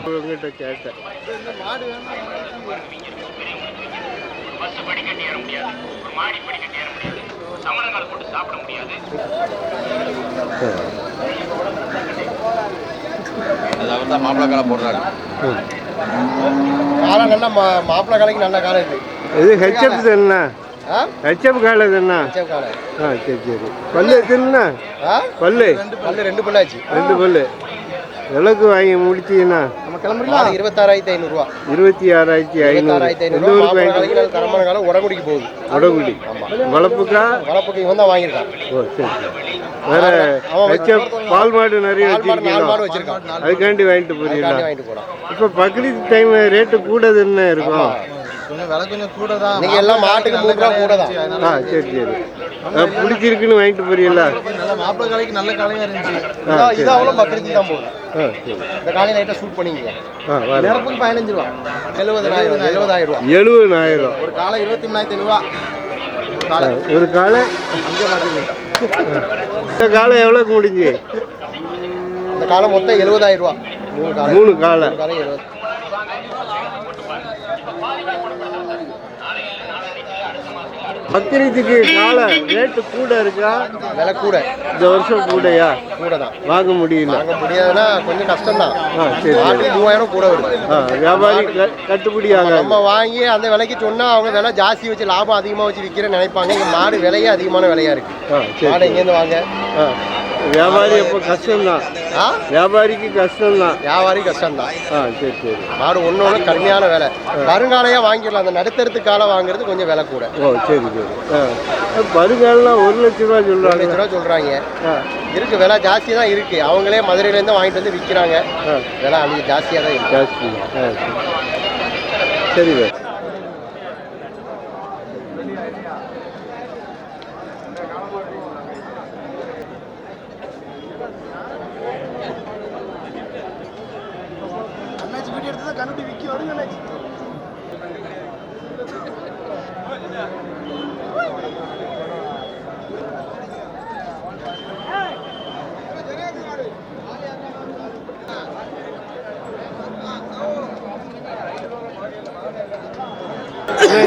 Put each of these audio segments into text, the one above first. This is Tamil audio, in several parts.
உங்ககிட்ட கேட்டேன். மாப்பிள்ளை காலை போடுறாங்க. காலை நல்லா மாப்பிள்ளை காலைக்கு நல்ல காலை இருக்கு. இது ஹெச்எப் தானே? ஹெச்எப் காலை தானே? சரி சரி. பல்லு எத்தனைண்ணா? பல்லு ரெண்டு பல்லாச்சு. ரெண்டு பல்லு எவ்வளோக்கு வாங்கி முடிச்சீங்கன்னா? நம்ம கிளம்புறீங்களா? 26,500 ரூபா. 26,500. தரமான காலம் உடகுடிக்கு போகுது. உடகுடி வளப்புக்கா? வளப்புக்கு இவன் தான் வாங்கியிருக்கான். ஓ சரி சரி. வேற ஹெச்எப் பால் மாடு நிறைய வச்சிருக்கான். அதுக்காண்டி வாங்கிட்டு போறீங்களா? இப்போ பக்ரீத் டைம் ரேட்டு கூட என்ன இருக்கும்? கொஞ்சம் விலை கொஞ்சம் கூட தான். நீங்க எல்லாம் மாட்டுக்கு 3 ரூபா கூட தான். சரி சரி. பிடிச்சிருக்குன்னு வாங்கிட்டு போறீங்களா? நல்ல மாப்பிள்ளை காலைக்கு நல்ல காலையா இருந்துச்சு. இது அவ்வளோ பக்ரீத் தான் போகுது. இந்த காலை லைட்டா ஷூட் பண்ணிக்கங்க. நேரத்துக்கு 15 ரூபா. 70,000 ரூபா. 70,000. ஒரு காலை 23,500 ரூபா. ஒரு காலை இந்த காலை எவ்வளோக்கு முடிஞ்சு? இந்த காலை மொத்தம் 70,000 ரூபா. 3 காலை. பக்ரீத்துக்கு காலை ரேட்டு கூட இருக்கா? விலை கூட. இந்த வருஷம் கூடயா? கூட தான். வாங்க முடியல. வாங்க முடியாதுன்னா கொஞ்சம் கஷ்டம் தான். சரி. 3000 கூட வருது. வியாபாரி கட்டுப்படி ஆகும். நம்ம வாங்கி அந்த விலைக்கு சொன்னா அவங்க விலை ஜாஸ்தி வச்சு லாபம் அதிகமாக வச்சு விற்கிறேன்னு நினைப்பாங்க. இங்கே மாடு விலையே அதிகமான விலையா இருக்கு. மாடு எங்கேருந்து வாங்க? வியாபாரி அப்போ கஷ்டம்தான். வியாபாரிக்கு கஷ்டம்தான். வியாபாரி கஷ்டம்தான். சரி சரி. மாடு ஒன்று கம்மியான விலை. வருங்காலையா வாங்கிடலாம். அந்த நடுத்தரத்து காலை வாங்குறது கொஞ்சம் விலை கூட. ஓ சரி சரி. வருங்காலாம் 1 லட்ச ரூபா சொல்கிறாங்க. 1 லட்ச ரூபா சொல்கிறாங்க. இருக்கு விலை ஜாஸ்தி தான் இருக்கு. அவங்களே மதுரையிலேருந்து வாங்கிட்டு வந்து விற்கிறாங்க. விலை அது ஜாஸ்தியாக தான் இருக்கு. ஜாஸ்தி. சரி.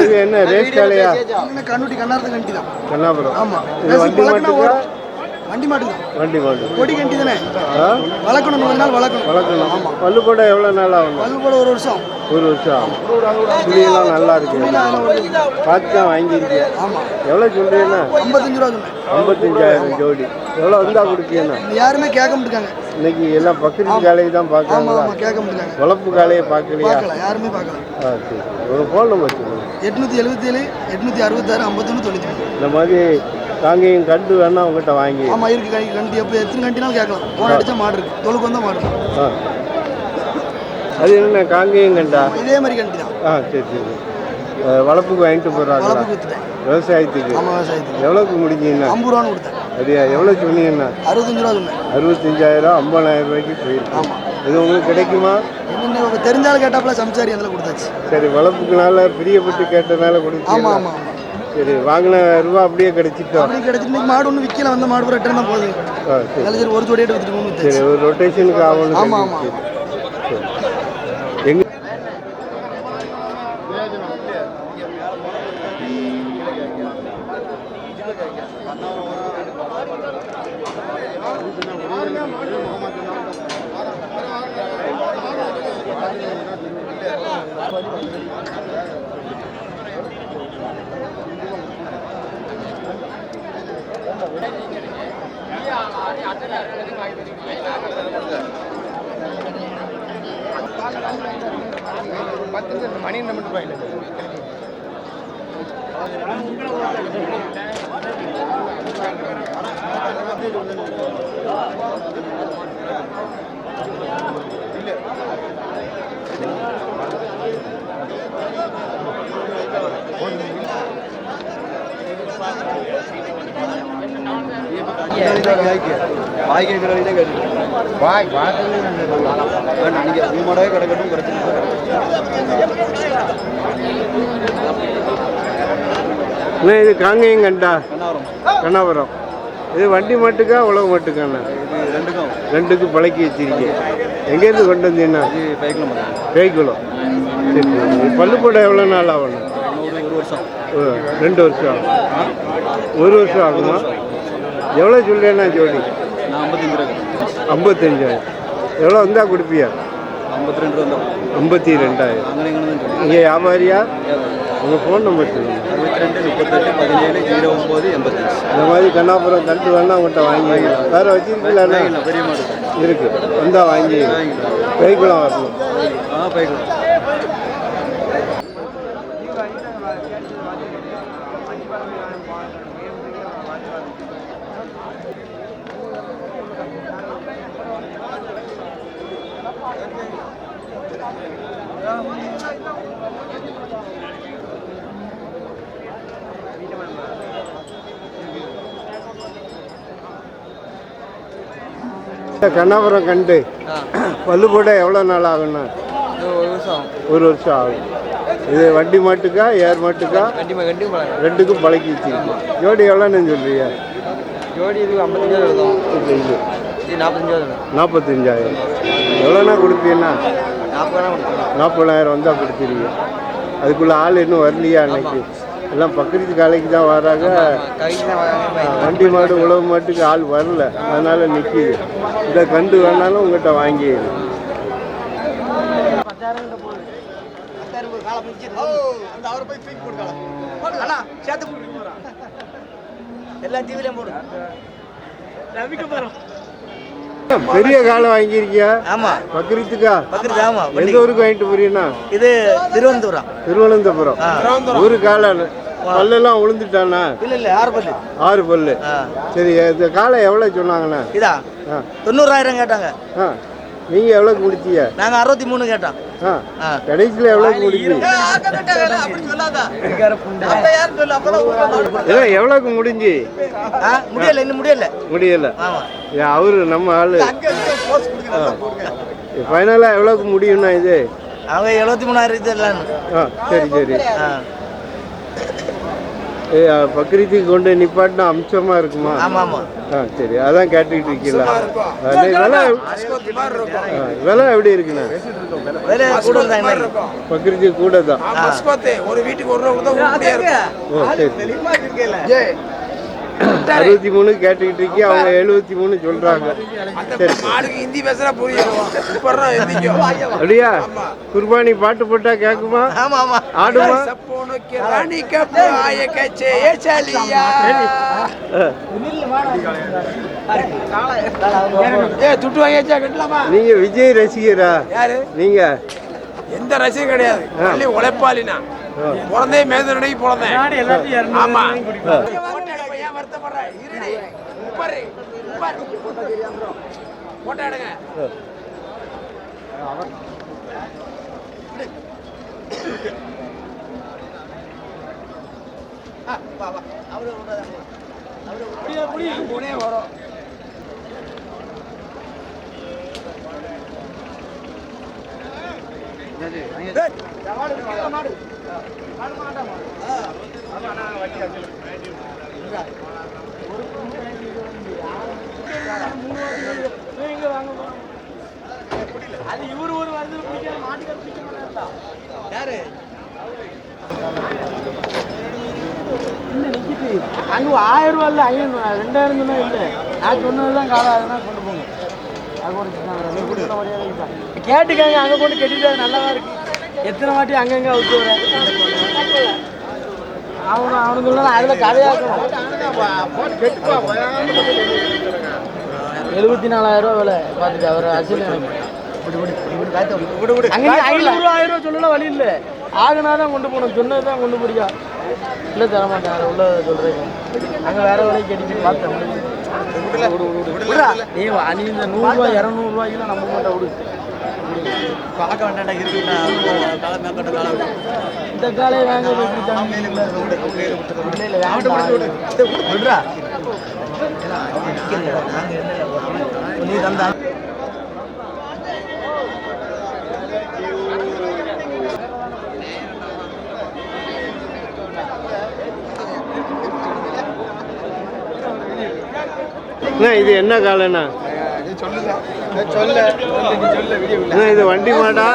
இது என்ன ரேஸ் காலையா? கண்ணுட்டி கண்ணாரத்து கண்டி தான். கண்ணாபுரம். ஆமா. இது வண்டி மாட்டுக்கா? வண்டி மாட்டுக்கு. வண்டி மாட்டு. கொடி கண்டி தானே? வளர்க்கணும். 4 நாள் வளர்க்கணும். ஆமா. பல்லு போட எவ்வளோ நாள் ஆகும்? பல்லு போட 1 வருஷம். 1 வருஷம். துணியெல்லாம் நல்லா இருக்கு. பார்த்து தான் வாங்கியிருக்கேன். ஆமா. எவ்வளோ சொல்றீங்கன்னா? 55 ரூபா சொன்னேன். 55,000 ஜோடி. எவ்வளோ வந்தா கொடுப்பீங்கன்னா? யாருமே கேட்க மாட்டாங்க. இன்னைக்கு எல்லாம் பக்ரீத் காலையை தான் பார்க்கறாங்க. ஆமா கேட்க மாட்டாங்க. வளப்பு காலையை பார்க்கலையா? பார்க்கல. யாருமே பார்க்கல. சரி. ஒரு ஃபோன் நம்பர் சொல்லுங்க. 877 866 51 93. இந்த மாதிரி காங்கேயம் கண்டு வேணா உங்ககிட்ட வாங்கி. ஆமா இருக்கு. கண்டி எப்போ எத்தனை கண்டினாலும் கேட்கலாம். போன் அடிச்சா மாடு இருக்கு. தொழுக்கு வந்தா மாடு இருக்கு. அது என்ன காங்கேயம் கண்டா? இதே மாதிரி கண்டி தான். சரி சரி. வளப்புக்கு வாங்கிட்டு போகிறாங்க. வளப்புக்கு வித்துட்டேன். விவசாயத்துக்கு? ஆமாம் விவசாயத்துக்கு. எவ்வளோக்கு முடிஞ்சீங்கன்னா? 50 ரூபான்னு கொடுத்தேன். சரியா? எவ்வளோ சொன்னீங்கன்னா? 65 ரூபா சொன்னேன். 65,000 50,000 ரூபாய்க்கு போயிருக்கு. ஆமாம். இது உங்களுக்கு கிடைக்குமா? என்ன தெரிஞ்சாலும் கேட்டாப்புல சம்சாரி அதில் கொடுத்தாச்சு. சரி. வளப்புக்குனால பிரியப்பட்டு கேட்டனால கொடுத்து. ஆமாம் ஆமாம். சரி. வாங்கின ரூபா அப்படியே கிடைச்சிட்டோம். அப்படியே கிடைச்சிட்டு மாடு ஒன்றும் விற்கல. வந்த மாடு ரிட்டர்ன் தான் போகுது. சரி. ஒரு ஜோடியாட்டு வித்துட்டு. சரி. ஒரு ரொட்டேஷனுக்கு ஆகணும். ஆமாம் ஆமாம். சரி. எங்க மணி நம்பர் ரூபாய். இது காங்கேயம் கண்டா? கண்ணாபுரம். இது வண்டி மட்டுக்கா உழவு மட்டுக்காண்ணா? ரெண்டுக்கும் பழக்கி வச்சிருக்கேன். எங்கேருந்து கொண்டு வந்தீங்கன்னா பேய்க்குளம். சரி சரி. பல்லு போட எவ்வளோ நாள் ஆகணும்? 2 வருஷம் ஆகும். 1 வருஷம் ஆகுமா? எவ்வளோ சொல்லேண்ணா ஜோடி? 55,000. எவ்வளோ வந்தால் கொடுப்பியா? 52,000. நீங்கள் வியாபாரியா? உங்கள் ஃபோன் நம்பர் சொல்லுங்கள். 62 38 17 09 85. இந்த மாதிரி கண்ணாபுரம் கண்டு வேணா உங்கள்கிட்ட வாங்கிக்கலாம். வேறு வச்சுருக்கீங்களா? பெரிய மாடு இருக்குது. வந்தால் வாங்கி பேய்க்குளம் வரணும். பைக்கில் கண்ணாபுரம் கண்டு பல்லு போட எவ்வளோ நாள் ஆகுண்ணா? 1 வருஷம் ஆகும். இது வண்டி மாட்டுக்கா ஏர் மாட்டுக்கா? ரெண்டுக்கும் பழக்கி வச்சுருக்கு. ஜோடி எவ்வளோன்னு சொல்றியா? ஜோடி இது 55,000 இது 45,000. எவ்வளோண்ணா கொடுப்பீங்கன்னா? 40,000 40,000 வந்தால் கொடுத்துருவீங்க. அதுக்குள்ளே ஆள் இன்னும் வரலையா? அன்னைக்கு எல்லாம் பக்கத்து காலைக்கு தான் வராங்க. வண்டி மாடு உழவு மாட்டுக்கு ஆள் வரல, அதனால நிற்கிது. இதை கண்டு வேணாலும் உங்கள்கிட்ட வாங்கிடு. பெரிய காலை வாங்கியிருக்கியா? ஆமா. பக்ரீத்துக்கா? ஆமா. எந்த ஊருக்கு வாங்கிட்டு போறீங்கன்னா? இது திருவனந்தபுரம். திருவனந்தபுரம். ஒரு காலை பல்லெல்லாம் உளுந்துட்டானா? இல்ல 6 பல்லு. 6 பல்லு. சரி, இந்த காலை எவ்வளோ சொன்னாங்கண்ணா? இதா 90,000 கேட்டாங்க. நீங்க எவ்வளோக்கு முடிச்சீங்க? நாங்க 63 கேட்டோம். கடைசியில் எவ்வளோக்கு முடிஞ்சீங்க? எவ்வளோக்கு முடிஞ்சு? முடியல, இன்னும் முடியல. அவரு நம்ம ஆளு ஃபைனலாக எவ்வளோக்கு முடியும்னா இது? அவங்க 73,000. சரி சரி. பக்ரீத்துக்கு கொண்டு நிப்பாட்டினா அம்சமா இருக்குமா? சரி, அதான் கேட்டுக்கிட்டு இருக்கீங்களா? விலை எப்படி இருக்குண்ணா? பக்ரீத்துக்கு கூட தான். ஒரு வீட்டுக்கு 1 ரூபா. ஓ சரி. 63 கேட்டுக்கிட்டு இருக்கி, அவங்க 73 சொல்றாங்க. சரி, ஹிந்தி பேசுறா புரியும். அப்படியா? குர்பானி பாட்டு போட்டா கேக்குமா? ஆடுமா? நீங்க விஜய் ரசிகரா? நீங்க எந்த ரசிகர் கிடையாது, உழைப்பாளினா. பிறந்தே மேதனைக்கு பிறந்தேன். ஆமா. அங்கே 1000 ரூபா இல்லை, 2,000 சொன்னா இல்லை. நான் சொன்னதுதான் காலம், அதெல்லாம் கொண்டு போங்க. அது கூட கேட்டுக்காங்க, அங்கே கொண்டு கட்டிட்டு அது நல்லாதான் இருக்கு. எத்தனை வாட்டி அங்கங்கே அவுத்து வர அவனுக்கு அதில் கதையாக்கணும். 74,000 ரூபா விலை பார்த்துட்டு அவர் அசில் அங்கே 500 ரூபா 1000 ரூபா சொல்லலாம், வழி இல்லை. ஆகுனாதான் கொண்டு போகணும், சொன்னதுதான் கொண்டு போறியா? இல்லை தரமாட்டேன், உள்ள சொல்கிறேன். அங்கே வேற விலைக்கு கட்டிட்டு பார்த்தேன். நீ இந்த 100 ரூபா 200 ரூபாய்க்குலாம் நம்ம மாட்டா விடு. பார்க்க வேண்டாம் இருக்குண்ணா. இந்த காலையை வாங்க விடுறா. நீ தந்தா இது என்ன காலைண்ணா? சொல்லுங்க. சொல்ல வீடியோ அண்ணா இது வண்டி மாடா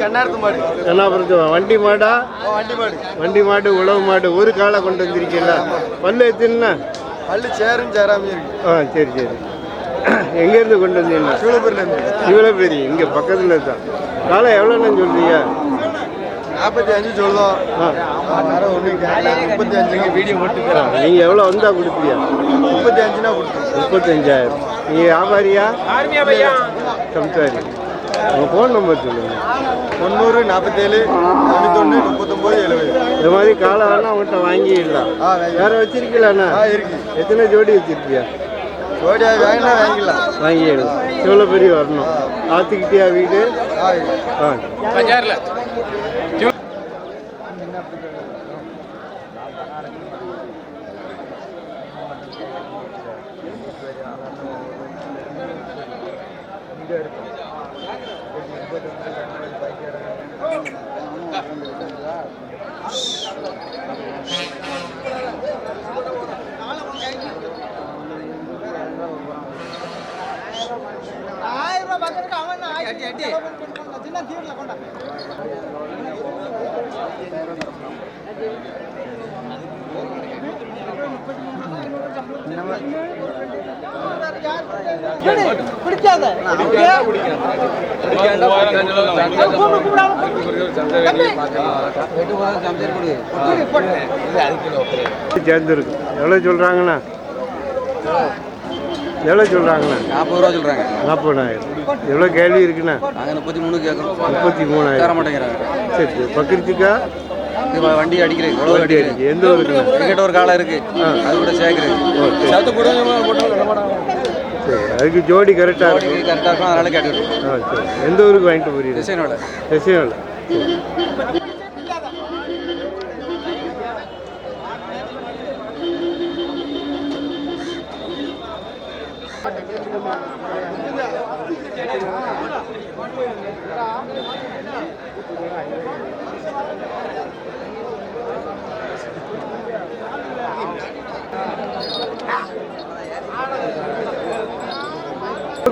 கண்ணாரத்து மாடு கண்ணாபுரத்து வண்டி மாடா வண்டி மாடு வண்டி மாடு உழவு மாடு ஒரு காலை கொண்டு வந்திருக்கீங்களா பல்லு எத்தினா பல்லு சேரும் சேராமே இருக்கு ஆ சரி சரி எங்கேருந்து கொண்டு வந்தீங்கன்னா சிவலப்பேரிலேருந்து இவ்வளோ பெரிய இங்கே பக்கத்தில் தான் காலை எவ்வளோன்னு சொல்றீங்க 45 சொல்லுதோம் வேற ஒன்றும் 35 வீடியோ போட்டு நீங்கள் எவ்வளோ வந்தால் கொடுப்பீங்க 35னா கொடுத்து 35,000 நீங்கள் வியாபாரியா சம்சாரி உங்கள் ஃபோன் நம்பர் சொல்லுங்கள் 90 47 91 39 70 இந்த மாதிரி காலை வேணா அவங்கள்ட்ட வாங்கிடலாம் வேற வச்சிருக்கீங்களாண்ணா இருக்கு எத்தனை ஜோடி வச்சிருக்கியா ஜோடியா வாங்கினா வாங்கிடலாம் வாங்கிடலாம் எவ்வளோ பெரிய வரணும் ஆற்றுக்கிட்டியா வீடு ஆ சேர்ந்துருக்கும் எவ்வளோ சொல்கிறாங்கண்ணா எவ்வளோ சொல்கிறாங்கண்ணா 40 ரூபா சொல்கிறாங்க 40,000 எவ்வளோ கேள்வி இருக்குண்ணா நாங்கள் 33 கேட்குறோம் 33,000 தர மாட்டேங்கிறாங்க சரி சரி பக்கிரிச்சிக்கா வண்டி அடிக்கிறேன் உழவு வண்டி அடிக்கு எந்த ஊருக்கு எங்கிட்ட ஒரு காலம் இருக்கு அது கூட சேர்க்குறேன் சரி அதுக்கு ஜோடி கரெக்டாக இருக்கும் கரெக்டாக இருக்கும் அதனால கேட்டுக்கிட்டு ஆ சரி எந்த ஊருக்கு வாங்கிட்டு போறீங்க டிசைனோட விஷயம்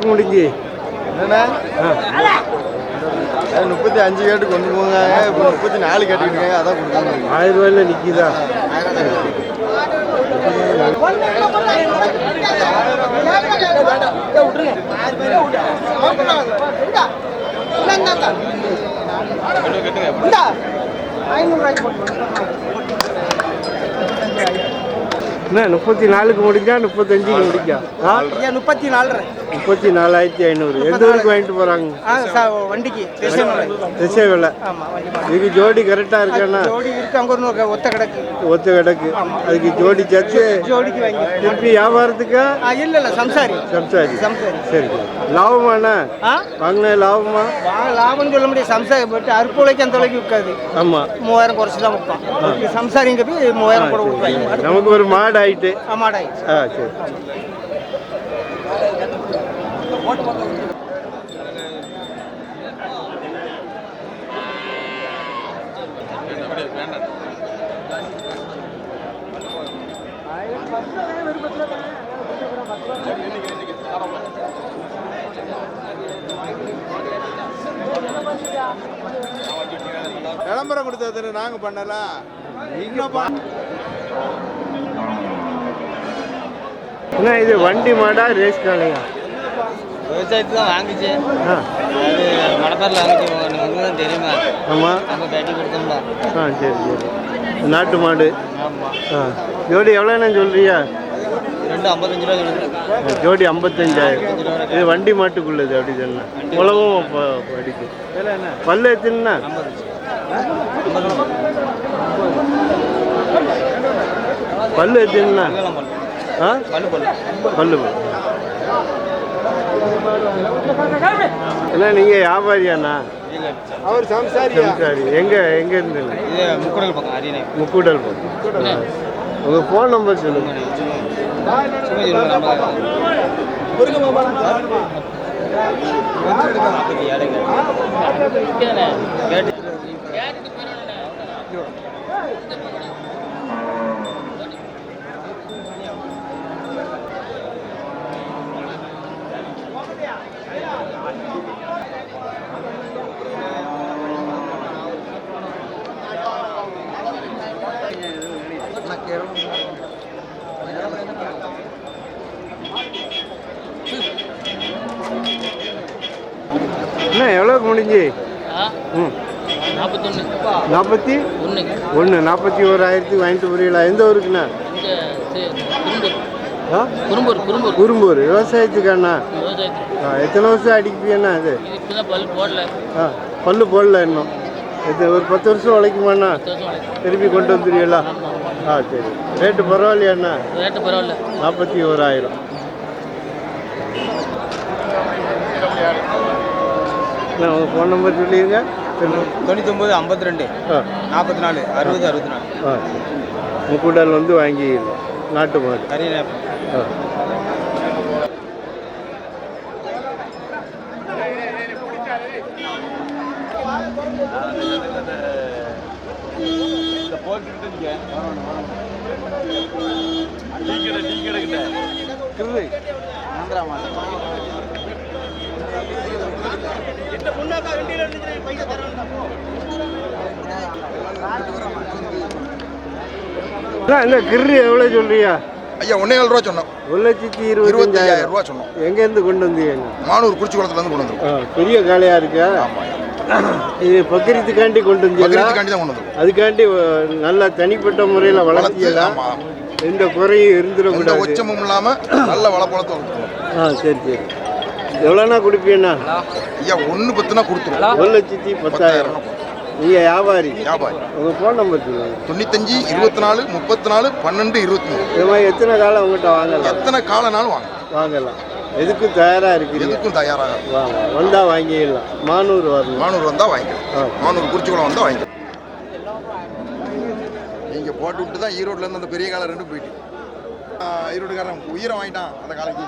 முடிஞ்சு என்னண்ணா 35 கேட்டு கொண்டு போங்க இப்போ 34 கேட்டுக்கிட்டு இருக்காங்க அதான் கொடுக்காங்க 1000 ரூபாயில நிற்கிதா என்ன 34க்கு முடிஞ்சா 35க்கு முடிஞ்சா 34,500 எந்த ஊருக்கு வாங்கிட்டு போறாங்க வண்டிக்கு திசை வேலை இதுக்கு ஜோடி கரெக்டா இருக்காண்ணா ஜோடி இருக்கு அங்க ஒரு ஒத்த கிடக்கு ஒத்த கிடக்கு அதுக்கு ஜோடி சேர்த்து ஜோடிக்கு வாங்கி திருப்பி வியாபாரத்துக்கா இல்ல சம்சாரி சம்சாரி சரி லாபமாண்ணா வாங்கின லாபமா லாபம் சொல்ல முடியாது சம்சாரி பட் அற்புழைக்கு அந்த அளவுக்கு விற்காது ஆமா 3000 குறைச்சி தான் விற்பான் சம்சாரிங்க போய் 3000 கூட விற்பாங்க நமக்கு ஒரு மாடு ஆயிட்டு மாடாயிடுச்சு சரி விளம்பரம் கொடுத்தது நாங்கள் பண்ணலாம் என்ன இது வண்டி மாடா ரேஸ் காலையா விவசாயத்துக்கு தான் வாங்கிச்சு அது மடப்பேரில் வாங்கிச்சு உங்களுக்கு தான் தெரியுமா ஆமாம் நம்ம பேட்டி கொடுத்தோம்ல சரி சரி நாட்டு மாடு ஆமாம் ஜோடி எவ்வளோண்ணா சொல்றியா 55 ரூபா சொல்லுங்கள் ஜோடி 55,000 இது வண்டி மாட்டுக்குள்ளது அப்படி சொன்னா உழவும் அடிக்கும் பல்லு எத்தினா பல்லு எத்தினா பல்லு என்ன நீங்கள் வியாபாரியாண்ணா அவர் சம்சாரி எங்கே இருந்து முக்கூடல் பக்கம் உங்கள் ஃபோன் நம்பர் சொல்லுங்கள் என்ன எவ்வளோக்கு முடிஞ்சு? ம் 41 41,000 வாங்கிட்டு போறீங்களா? எந்த ஊருக்குண்ணா? குறும்பூர். விவசாயத்துக்காண்ணா? எத்தனை வருஷம் அடிப்பீங்கண்ணா அது? பல்லு போடல இன்னும். ஒரு 10 வருஷம் உழைக்குமாண்ணா? திருப்பி கொண்டு வந்துடுவீங்களா? சரி. ரேட்டு பரவாயில்லையாண்ணா? 41,000. உங்கள் ஃபோன் நம்பர் சொல்லிடுங்க. 99 52 44 60 64. முக்கூடால் வந்து வாங்கிடலாம். நாட்டு மாடு. இந்த கிரு எவ்வளோ சொல்றியா? ஐயா 1,7 ரூபா சொன்னோம். 1,25,000 ரூபா சொன்னோம். எங்கேருந்து கொண்டு வந்தீங்க? மானூர் குறிச்சிக்குளத்துலேருந்து கொண்டு வந்தோம். பெரிய காளையா இருக்கா? இது பக்கரித்துக்காண்டி கொண்டு வந்தீங்களா? தான் கொண்டு வந்தோம். அதுக்காண்டி நல்லா தனிப்பட்ட முறையில் வளர்த்தியலாம். எந்த குறையும் இருந்துடக்கூடாது. உச்சமும் இல்லாமல் நல்ல வளப்பழத்தை வளர்த்துருவோம். சரி. எவ்வளோண்ணா கொடுப்பீங்கண்ணா? ஐயா 1,10,000 கொடுத்துருவோம். 1,10,000. நீங்கள் வியாபாரி? உங்கள் ஃபோன் நம்பர் சொல்லுங்கள். 95 24 34 12 23. இது மாதிரி எத்தனை காலம் உங்கள்கிட்ட வாங்கலாம்? எத்தனை காலனாலும் வாங்கலாம். எதுக்கும் தயாராக இருக்குது? எதுக்கும் தயாராக வாங்க. வந்தால் வாங்கிடலாம். மானூர் வரணும். மானூர் வந்தால் வாங்கிக்கலாம். மானூர் குறிச்சிக்குளம் வந்தால் வாங்கிக்கலாம். நீங்கள் போட்டு விட்டு தான் ஈரோட்லேருந்து அந்த பெரிய காலம் 2 போயிட்டு ஈரோடுக்காரன் உயிரை வாங்கிட்டான் அந்த காலைக்கு.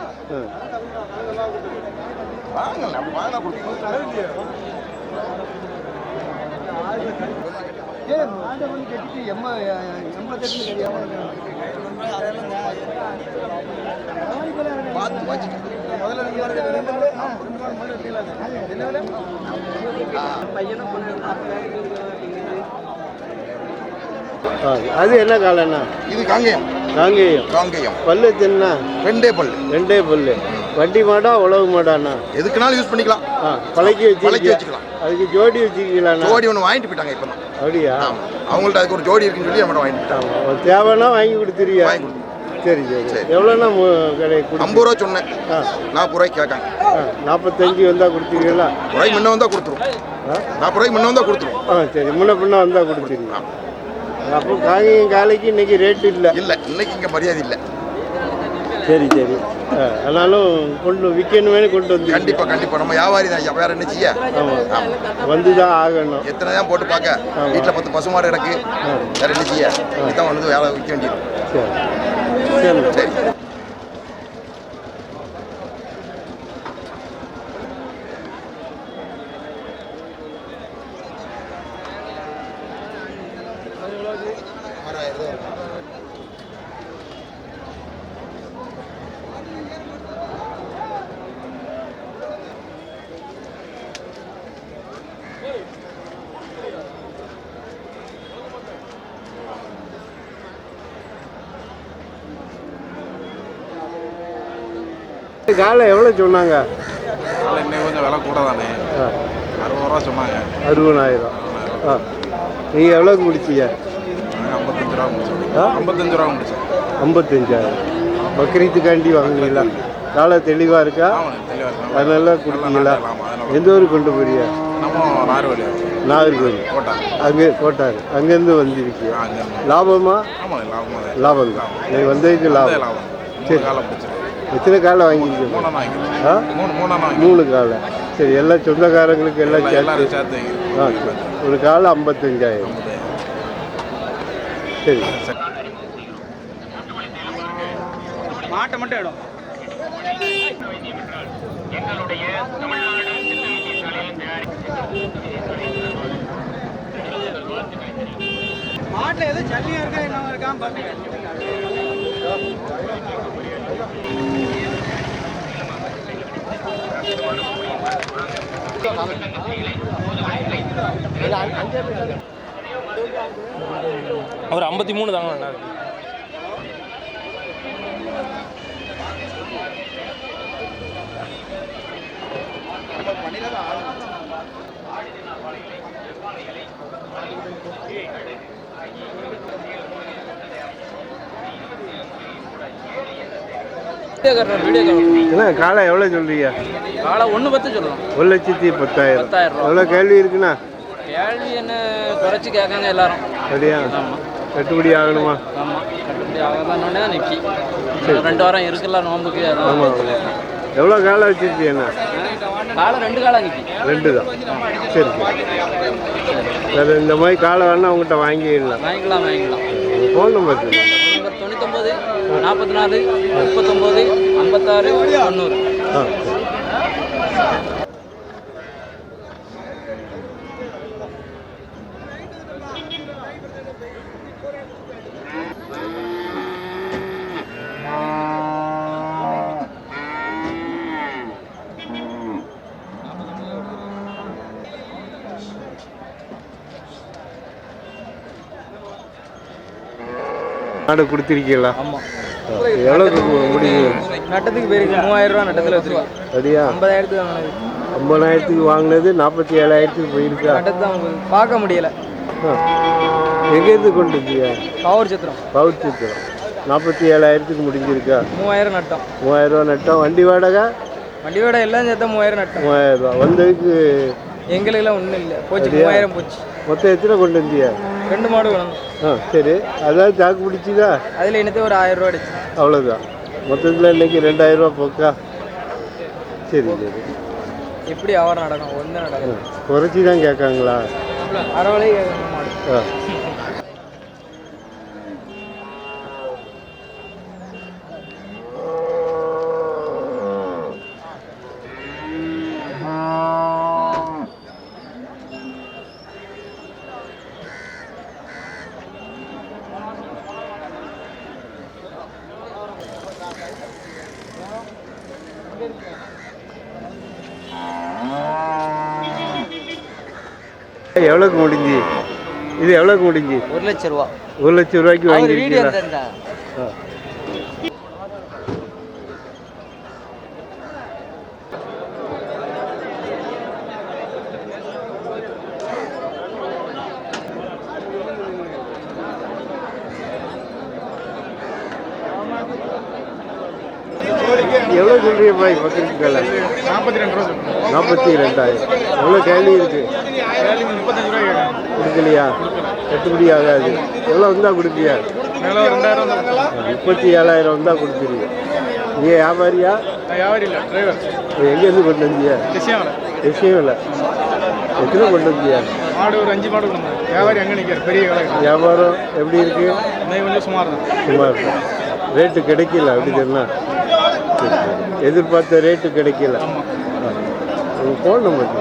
வாங்கல அப்படி வாங்கினா கொடுத்து அது என்ன காலண்ணா? இது காங்கேயம். பல்லு தின்னா? 2 பல்லு. வண்டி மாடா உழவு மாடாண்ணா? எதுக்குனாலும் யூஸ் பண்ணிக்கலாம். பழக்கி வச்சுக்கலாம். அதுக்கு ஜோடி வச்சுக்கலாம். ஜோடி ஒன்று வாங்கிட்டு போயிட்டாங்க இப்போ. அப்படியா? அவங்கள்ட்ட அதுக்கு ஒரு ஜோடி இருக்குன்னு சொல்லி நம்மகிட்ட வாங்கிட்டு போயிட்டாங்க. தேவைன்னா வாங்கி கொடுத்துருவியா? சரி. எவ்வளோண்ணா கடை? 50 ரூபா சொன்னேன். 40 ரூபாய்க்கு கேட்காங்க. 45 வந்தால் கொடுத்துருவீங்களா? ரூபாய் முன்ன வந்தால் கொடுத்துருவோம். 40 ரூபாய்க்கு முன்ன வந்தால் கொடுத்துருவோம். சரி. முன்ன பின்ன வந்தால் கொடுத்துருவீங்க. அப்போ காலைக்கு இன்னைக்கு ரேட்டு இல்லை? இன்னைக்கு இங்கே மரியாதை இல்லை. சரி. ஆனாலும் விற்கணுமே கொண்டு வந்து. கண்டிப்பாக நம்ம வியாபாரி தான். வேற என்ன செய்ய? வந்து தான் ஆகணும். எத்தனை தான் போட்டு பார்க்க? வீட்டில் 10 பசுமாடு கிடக்கு. வேற என்ன செய்ய? இதுதான் வந்து வேலை விற்க வேண்டியது. சரி. காலை எவ்வளோ சொன்னாங்க? இன்னைக்கு கொஞ்சம் விலை கூட தானே. 60 ரூபா சொன்னாங்க. 60,000. நீங்கள் எவ்வளோக்கு முடிச்சிங்க? 55 ரூபா முடிச்சோம். 55 ரூபா முடிச்சோம். 55,000. பக்ரீத்துக்காண்டி வாங்குவீங்களா? காலை தெளிவாக இருக்கா? அதனால கொடுத்தீங்களா? எந்த ஊருக்கு கொண்டு போறீங்க? நாகர்கோவில். அங்கே கோட்டார். அங்கேருந்து வந்துருக்கீங்க. லாபமா? லாபம் தான். நீங்கள் வந்ததுக்கு லாபம். சரி. எத்தனை காலை வாங்கியிருக்கீங்க? 3 காலை. சரி. எல்லாம் சொந்தக்காரங்களுக்கு எல்லாம் சேர்த்து. ஒரு காலை 55,000. சரி. மாட்டை மட்டும் இடம். மாட்டில் எதுவும் ஜல்லியாக இருக்கா என்ன இருக்கான்னு பார்த்து. ஒரு 53 தாங்க. நல்லா இருக்கு. வீடியோ கால் என்ன காலை எவ்வளோ சொல்றீங்க? காலை 1.10 சொல்லலாம். 1,10,000. 10,000 எவ்வளோ கேள்வி இருக்குண்ணா? கேள்வி என்ன குறைச்சி கேட்காங்க எல்லாரும். சரியா? கட்டுப்படி ஆகணுமா? ஆமாம், கட்டுப்படி ஆகாதே நிற்கி 2 வாரம் இருக்குல்ல நோம்புக்கு. ஆமாம். எவ்வளோ காலை வச்சுருக்கீங்கண்ணா? காலை 2 காலம் நிற்கி. 2 தான். சரி சரி. இந்த மாதிரி காலை வேணா உங்கள்கிட்ட வாங்கிடலாம். வாங்கிக்கலாம். Phone number 99 44 39 56 90. ஆ. மாடு கொடுத்துருக்கீங்களா? ஆமாம். எவ்வளோக்கு முடியும்? நட்டத்துக்கு போயிருக்கு 3000 ரூபா நட்டத்தில் வச்சுருக்கோம். சரியா? 50,000 வாங்கினது. 50,000 வாங்கினது 47,000 போயிருக்கா? நட்டத்து தான் பார்க்க முடியல. எங்கேருந்து கொண்டு இருக்கீங்க? பவர் சத்திரம். பவுட் சித்திரம். 47,000 முடிஞ்சிருக்கா? 3000 நட்டம். 3000 ரூபா நட்டம். வண்டி வாடகை? வண்டி வாடகை எல்லாம் சேர்த்தா 3000 நட்டம். 3000 ரூபா. வந்ததுக்கு எங்களுக்கெல்லாம் ஒன்றும் இல்லை, போச்சு. 3000 போச்சு. மொத்தம் எத்தனை கொண்டு வந்தியா? 2 மாடு வேணும். சரி. அதான் சாக்கு பிடிச்சிதா? அதில் என்னத்தை ஒரு 1000 ரூபா அடிச்சு. அவ்வளோதான். மொத்தத்தில் இன்னைக்கு 2000 ரூபா போக்கா? சரி சரி. எப்படி வியாபாரம் நடக்கும்? ஒன்றும் நடக்கும். குறைச்சி தான் கேட்காங்களா? அறவழி மாடு. எவ்வளோக்கு முடிஞ்சு? இது எவ்வளோக்கு முடிஞ்சு? 1 லட்சம் ரூபா. 1 லட்சம் ரூபாய்க்கு வாங்கிருக்கீங்களா? எவ்வளோ சொல்றீங்கப்பா பக்கத்துக்கு வேலை? 42 ரூபா. 42,000. எவ்வளோ கேள்வி இருக்கு? 35 ரூபாய் கொடுக்கலையா? கட்டுப்படி ஆகாது. எவ்வளோ வந்தால் கொடுப்பியா? 37,000 வந்தால் கொடுத்துருங்க. நீ வியாபாரியா? வியாபாரி இல்லை, டிரைவர். எங்கேருந்து கொண்டு வந்தியா? விஷயம் இல்லை. எத்தனை கொண்டு வந்தியா? மாடு ஒரு 5 மாடு கொண்டு வந்தேன். வியாபாரி அங்கே நிற்கிற பெரிய கடை. வியாபாரம் எப்படி இருக்கு? இன்னைக்கு கொஞ்சம் சுமார் தான். சுமார் தான். ரேட்டு கிடைக்கல அப்படி சொன்னா? எதிர்பார்த்த ரேட்டு கிடைக்கல. உங்கள் ஃபோன் நம்பர்?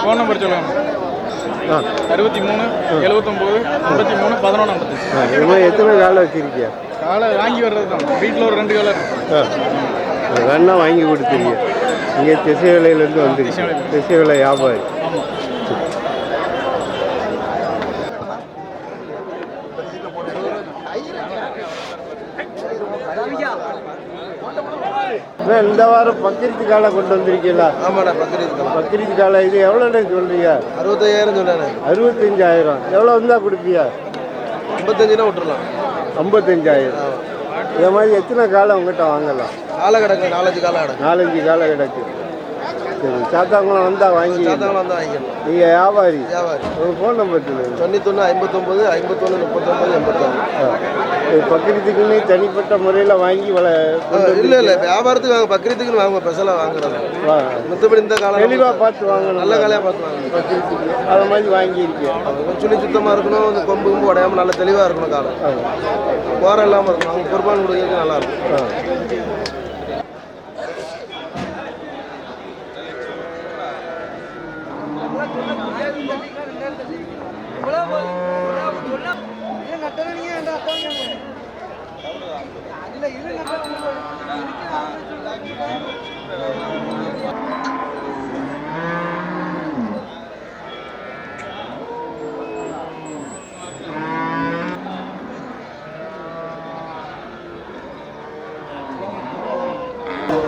ஃபோன் நம்பர் சொல்லுங்க. 63 79 53 11 55. இது மாதிரி எத்தனை காலை வச்சுருக்கியா? காலை வாங்கி வர்றது தான். வீட்டில் ஒரு 2 காலை இருக்கு. வேணா வாங்கி கொடுத்துருங்க. இங்கே திசை விலையிலேருந்து வந்துருக்கு. திசை விலை வியாபாரி. இந்த வாரம் பக்ரீத் காலை கொண்டு வந்திருக்கீங்களா? ஆமாண்ணா, பக்ரீத். பக்ரீத் காலை இது எவ்வளோண்ணே சொல்றீங்க? 65,000 சொன்னேன். 65,000. எவ்வளோ வந்தால் கொடுப்பியா? 55 விட்டுறலாம். 55,000. இதை மாதிரி எத்தனை காலை உங்கள்கிட்ட வாங்கலாம்? காலை கிடக்கு 4-5 காலை கிடக்கு. 4-5 காலை கிடக்கு. சரி. சாத்தாங்குளம் வந்தால் வாங்கி. சாத்தாங்குளம் வந்தால் வாங்கிக்கலாம். நீங்கள் வியாபாரி? வியாபாரி. உங்கள் ஃபோன் நம்பர் சொல்லுங்கள். 91 59 51 39 86. பக்ரீத்துக்குன்னு தனிப்பட்ட முறையில் வாங்கி இல்லை வியாபாரத்துக்கு வாங்க, பக்ரீத்துக்குன்னு வாங்க, ஸ்பெஷலாக வாங்குறது. மற்றபடி இந்த காலம் தெளிவாக பார்த்து வாங்கணும். நல்ல காலையாக பார்த்து வாங்கணும். பக்ரீத்துக்கு அதை மாதிரி வாங்கியிருக்கேன். சுழி சுத்தமாக இருக்கணும், இந்த கொம்பு கும்பு உடையாமல் நல்லா தெளிவாக இருக்கணும். காலம் போரம் இல்லாமல் இருக்கணும். அவங்க குர்பான் கொடுக்கறதுக்கு நல்லாயிருக்கும்.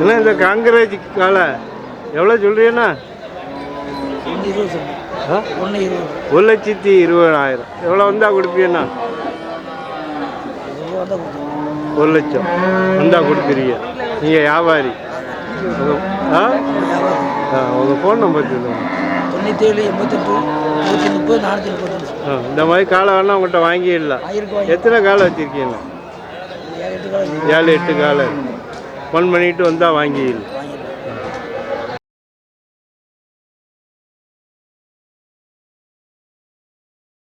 ஏன்னா இந்த காங்கிரேஜ் காலை எவ்வளோ சொல்கிறீண்ணா? 1,20,000. எவ்வளோ வந்தால் கொடுப்பீண்ணா? 1 லட்சம் வந்தால் கொடுக்குறீங்க. நீங்கள் வியாபாரி ஆ உங்கள் ஃபோன் நம்பர் சொல்லுங்கள். 97 88 130 430. இந்த மாதிரி காலை வேணால் உங்கள்கிட்ட வாங்கிடலாம். எத்தனை காலை வச்சுருக்கீங்க? 7 8 காலை. ஃபோன் பண்ணிட்டு வந்தால் வாங்கிடலாம்.